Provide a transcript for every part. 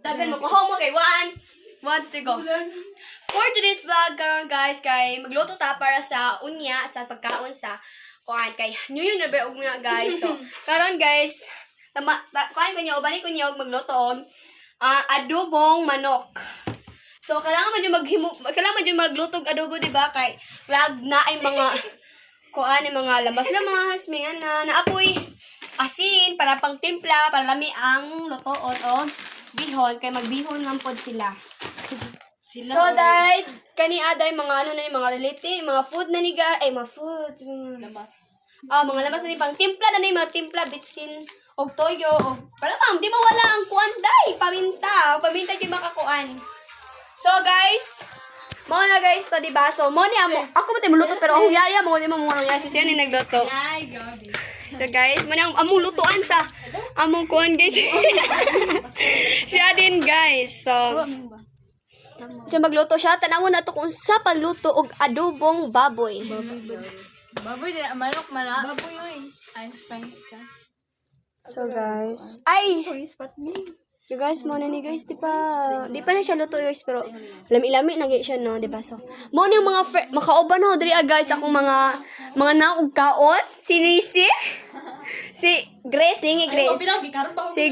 Dagan mo ko mo kay one to go. For today's vlog karon guys kay magluto ta para sa unya sa pagkaon sa kuan kay New Year na ba og nga guys. So karon guys kuan ko niyo ubani ko niyo magluto adobong manok. So kailangan man jud maglutog adobo di ba kay lag na ay mga kuan ay mga lamas-lamas may naapoy asin para pang timpla para lami ang lutoon og bihon kay magbihon man pod sila. So dahil kani aday mga ano na ni mga relative, mga food na ni mga food lamas. Mga lamas na ni pang timpla na ni mga timpla bitsin og toyo og para ma'am di mawala ang kuan day paminta gyud makakuan. So guys, mo na guys to di ba? So mo ni amo ako ba tay muluto pero ang yaya mo di mo mo yaya si siya ni nagluto. Ay, grabe. So guys, mo na among lutuan sa among kuan guys. Siya din guys. So siya magluto siya. Tanawon na to kung sa pagluto og adobong baboy. Baboy din, manok mala. Baboy oy. Ay, pangit ka. So guys, you guys mo na ni guys, di pa na siya luto guys pero lami-lami na siya no, di ba? So mo ni mga makauban ho diri guys akong mga naog kaon, si Nisi, si Grace, si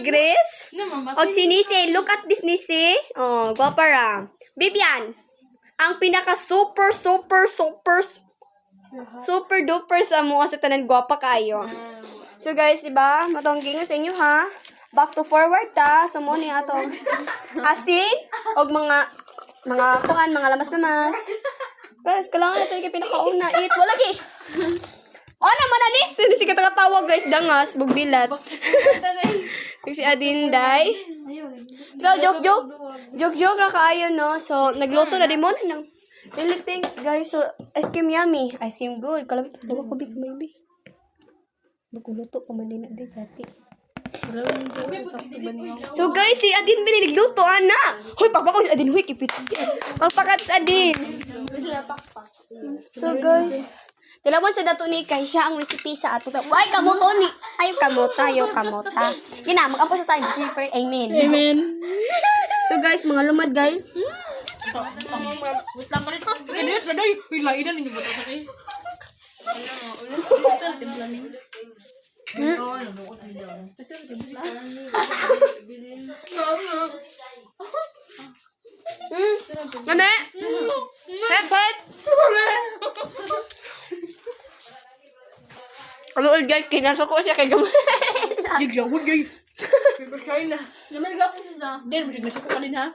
Grace, og si Nisi, look at this Nisi, oh, guwapa ra. Bibian, ang pinaka super duper sa mo sa tanan guwapa kayo. So guys, di ba? Matongging sa inyo ha. Back to forward ta. So mo ni atong asin og mga kuan, mga lamas-lamas. Guys, kailangan natin kay pinakauna eat. Wala gi. Naman anis. Hindi si katawag guys, dangas, bugbilat. Si Adinday. Joke ra kaayo no. So nagluto na di mo na. Really thanks guys. So ice cream yummy. Ice cream good. Kalabit tawa ko big maybe. Magluto pa man din na di dati. So guys, si Adin binigluto ana. Hoy, pakpak si Adin, hoy kipit. Magpakat si Adin. So guys, tilawon sa dato ni kay siya ang recipe sa ato. Ay kamoto ni. Ay kamota. Gina, mag-ampo sa tayo super. Amen. So guys, mga lumad guys. Wait lang ka rin. Ganyan ka day. Wala, ilan ninyo ba ito sa kayo? Mame. Hep. Ano guys, kinasa ko siya kay gamay. Huwag guys. Pagkain na. Naman gapon na. Den, masyag nasa ko kalin ha.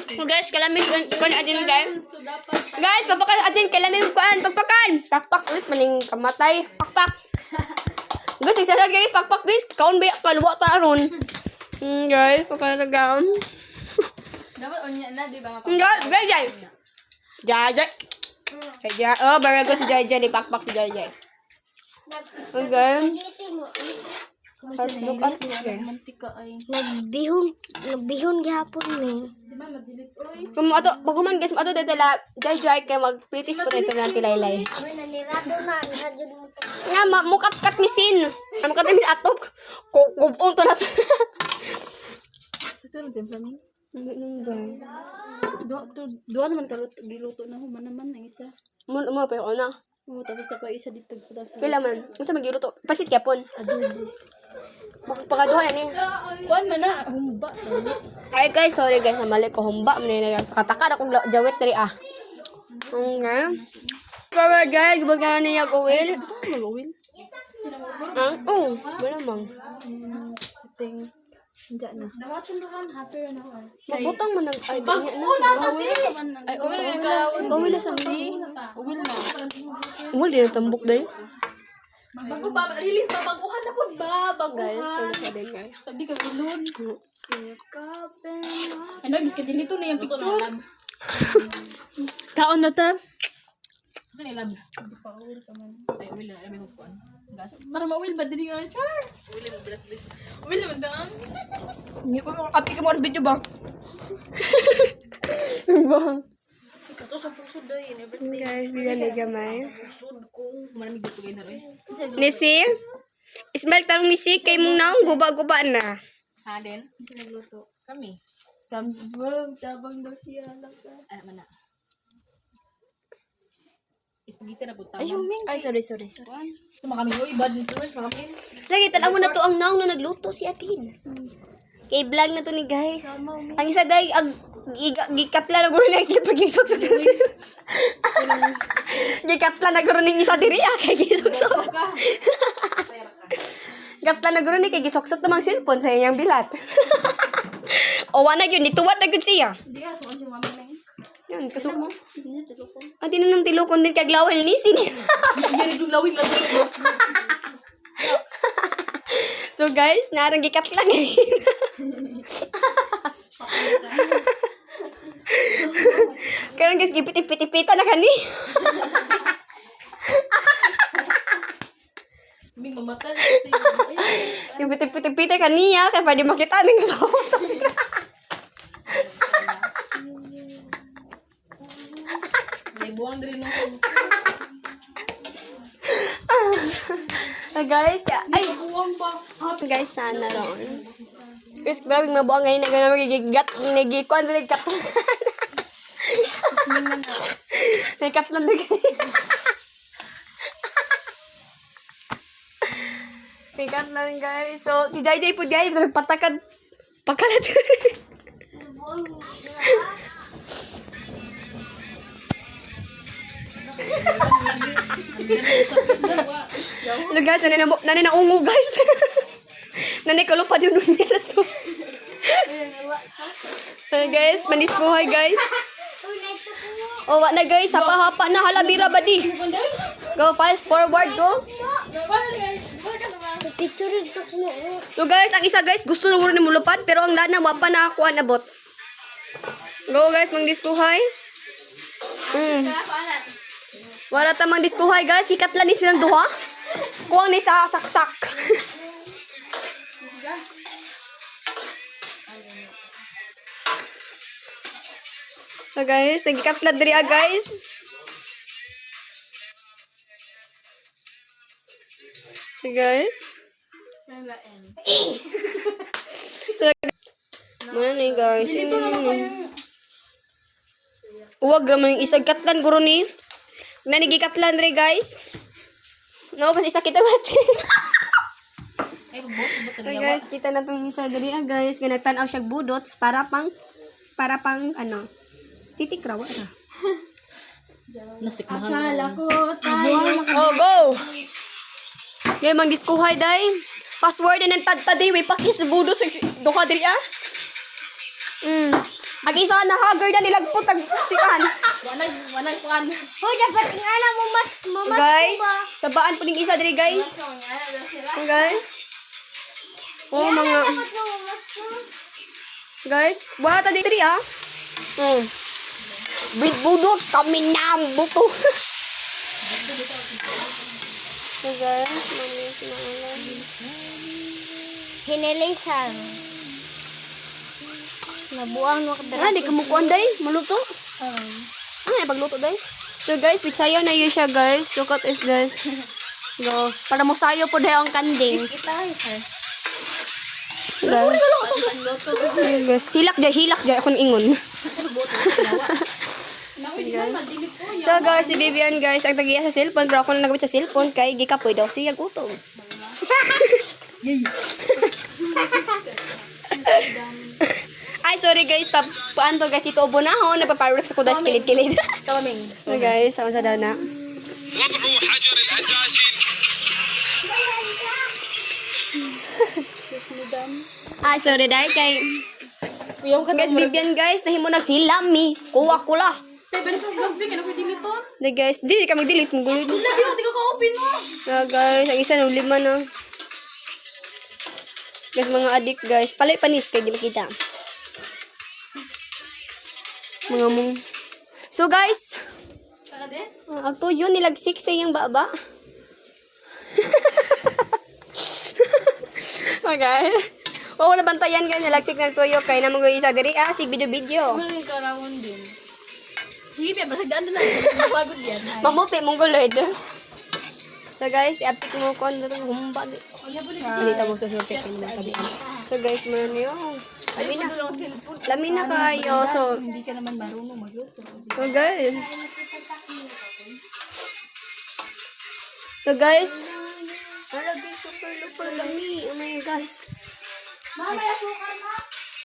So guys, kalamin kuan Adin guys. Guys, papakan Adin kalamin kuan pagpakan. Pakpak ulit maning kamatay. Pakpak. Guys, isa guys pakpak guys. Kaon ba kalwa ta aron. Guys, pakalagaan. Dapat onya na, di ba? Guys, Jay. Oh, barago si Jay ni pakpak si Jay. Okay. Look at this guy. Mantika ay. Nagbihon gihapon ni. Kung pagkuman guys, ato detela Jay kay mag-practice po dito ng tilaylay. Uy, nanirado na. Nihadjud mo to. Nga, mukat-kat misin. Mukat misin atok. Kubong to na. Ito na templa mi. Ano Dua naman kaluto. Giluto na human naman ang isa. mo pa yun na. Tapos na pa isa dito. Pila man. Gusto mag-iluto. Pasit yapon. Adobo. Pagkaduhan na ni. Kuan man na. Humba. Ay guys, sorry guys. Mali ko humba. Katakad akong jawit diri ah. Okay. Forward guys. Gubag na niya kuwil. Mag-uwil. Oh, wala mang. Ting. Diyan na. Dawaton doon. Happy na ako. Mabutang mo ng ay Pag ganyan una na. kasi. Ay, uwil na sa si. Uwil na. Uwil din tambok dahil. Bago pa, release pa, baguhan na po ba? Guys, sorry Baguhan. sa din guys. Sabi ka gulon. Ano, bis ka dilito na yung picture. Kaon na ta. Ano ni lab? Pa-uwil ka man. Ay, uwil na. Ay, may magpuan. Gas. Para ma-uwil ba? Dili nga. Sure. Uwil na magbilat, bis. Uwil na magdaan. Hindi ko kapi ka mo ang video ba? Bang. Ito sa puso dahil. Everything. Guys, bigyan ni gamay. Pusod ko. Maraming dito kayo na rin. Nisi? Ismail tarong ni si kay mong naong guba-guba na. Ha, din? Nagluto. Kami. Tabang daw siya. Ay, mana. Spaghetti na punta. Ay, sorry. Tuma kami. Uy, bad influence. Kami. Lagi, tanaw mo na to ang naong na nagluto si Atin. Kay vlog na to ni guys. Ang isa day, gikatla na guro niya sila pag-isuksok na sila. Gikatla na guro niya isa diri kay gisuksok. Gikatla na guro niya kay gisuksok namang cellphone sa iyang bilat. O wala yun, nituwad na yun siya. Hindi ka, suwan si mama na yun. Yan, kasuk mo. Hindi na, tilokon. Ang tinanong tilukon din kaglawan ni Nisin. Hindi, naglawin lang ito. So guys, narang gikatla na yun. Karon guys, gipiti-piti-pita na kani. Kaming mamatan kasi. Yung piti-piti-pita kaniya, kaya pwede makita ng May buwang din nung guys, ay, buwang pa. guys, na ron. Guys, grabe mabuang ngayon na gano'n magigigat, nagikuan na nagkatlan. Nagkatlan na ganyan. Nagkatlan guys. So, si Jai po guys, patakad, pagkalat. Hello guys, nani na ungo guys. Nani kalupad yun nung nilas to. Hello guys, maniskuhay guys. Oh, wak na guys, hapa-hapa na halabira ba di? Go, fast forward, go. Picture ito ko. So guys, ang isa guys, gusto na ni mulupad, pero ang lana, wapa na ako anabot. Go guys, mangdiskuhay. Wala tamang diskuhay guys, hikat lang ni silang duha. Kuwang ni sa saksak. So guys, nagikatla diri guys. So guys. So mana ni guys. Uwag raman yung isang katlan guro ni. Nanigikatlan diri guys. No, kasi isa kita bat. Ay, magbot So guys, kita na itong isa diri guys. Ganagtanaw siya budots para pang ano. Stitik raw na. Nasikmahan. Oh, go! Ngayon, mang diskuhay, day. Password and tad-taday, may pakis budo sa duha diri, ah. Ang isa na hagar na nilagpot, sikan. Wanag kuan. Hoy, dapat nga na mo mas Guys, sabaan po ning isa diri, guys. Guys. Oh, mga... Guys, wala ta diri, ah. Budot kami na buto. So guys, hinilisan. Nabuang mo ah, di kamukuan day, maluto. Ah, pagluto day. So guys, pitsayo na yun siya guys. Sukat is guys. Go. Para mo sayo po dayo ang kanding. Guys, hilak jay akong ingon. So guys, si Vivian guys, ang tagiya sa cellphone, pero ako na nagabit sa cellphone kay gikapoy daw siya gutom. Ay, sorry guys, paano guys, ito ubo na ako, napaparulax ako dahil kilid-kilid. Kaming. So guys, saan sa daw na? وضع حجر الأساس Ay, sorry dahil kay... Guys, Vivian guys, nahimo na sila mi. Kuha ko la. Pero sa gas din, ano pwede nito? Dahil guys, di ka mag-delete mo gulo. Lagi mo, di ko ka-open mo. So guys, ang isa nung lima na. Guys, mga adik guys. Palay panis kay di makita. Mga mong... So guys, Saka din? ang tuyo nilagsik sa iyang baba. Okay. O, wala bantayan ka nilagsik ng tuyo kay namang isa diri. Ah, sig video-video. Wala yung karawon din. Sige, Pia, basag daan na lang. Mapagod yan. Mamuti mong gulod. So guys, i-update mo ko ano itong humba. Hindi tamo sa short kaya naman kabihan. So guys, meron yun. Lami na kayo. So, Hindi ka naman marunong magluto. guys. So guys. Malagi super lami. Oh my gosh. Mama, may asukar na.